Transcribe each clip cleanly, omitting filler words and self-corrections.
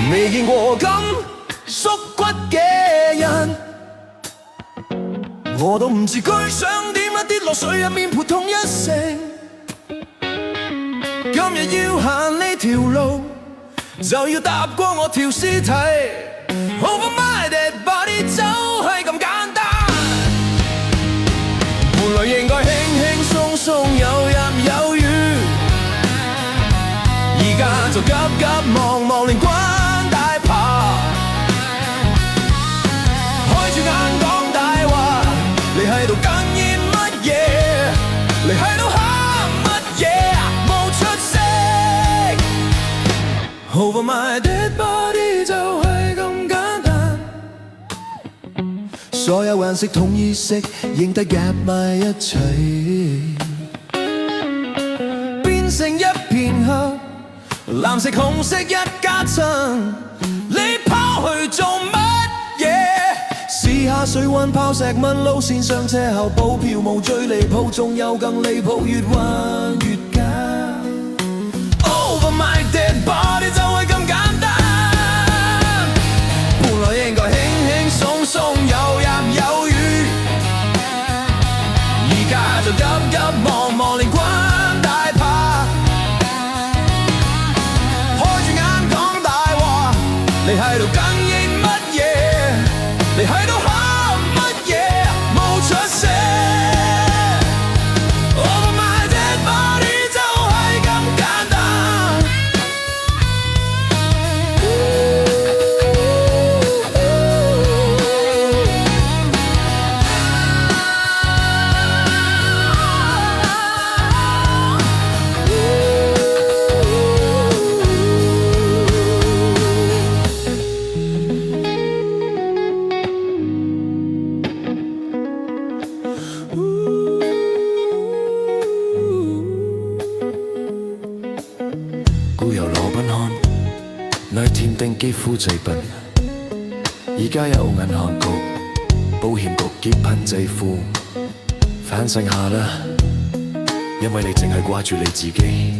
未見過咁縮骨嘅人，我都唔知佢想點啊！跌落水入面撲通一聲，今日要行呢條路，就要踏過我條屍體。Over my dead body 就係咁簡單，本來應該輕輕鬆鬆有入有雨，而家就急急忙忙連滾你喺度哽咽乜嘢？你喺度喊乜嘢？冇出息。Over my dead body 就係咁簡單，所有顏色統一色，認得夾埋一齊，變成一片黑，藍色紅色一家親，你拋去做乜嘢？試下水溫拋石問路線，上車後補票無最離譜，仲有更離譜，越彎越假。Over my dead body 就係咁簡單，本來應該輕輕鬆鬆有入有雨，而家就急急忙忙連滾帶爬，開住眼講大話，你喺度哽咽乜嘢？你喺度喊乜嘢？冇出聲。Over my dead body 就係咁簡單。故由羅賓漢，那天定肌膚最笨，而家有銀行局、保險局結噴制服，反省下啦，因為你淨係掛住你自己，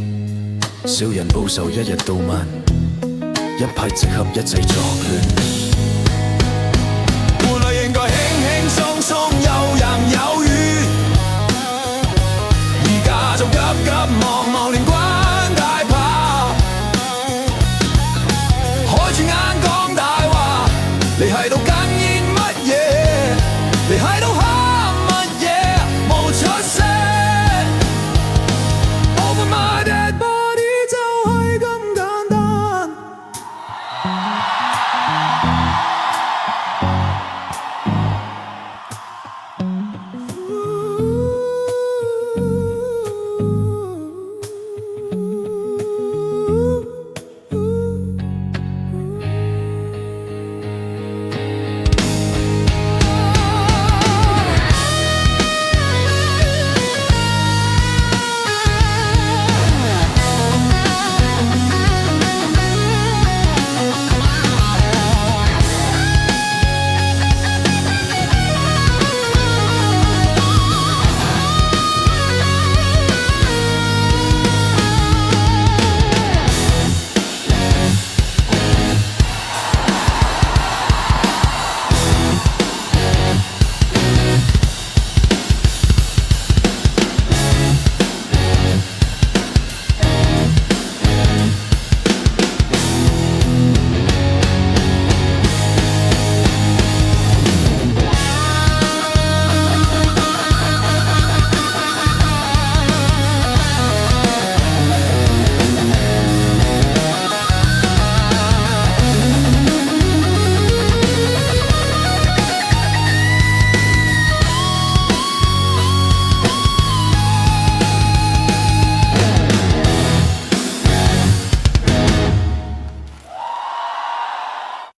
小人報仇一日到晚，一拍即合一齊作亂。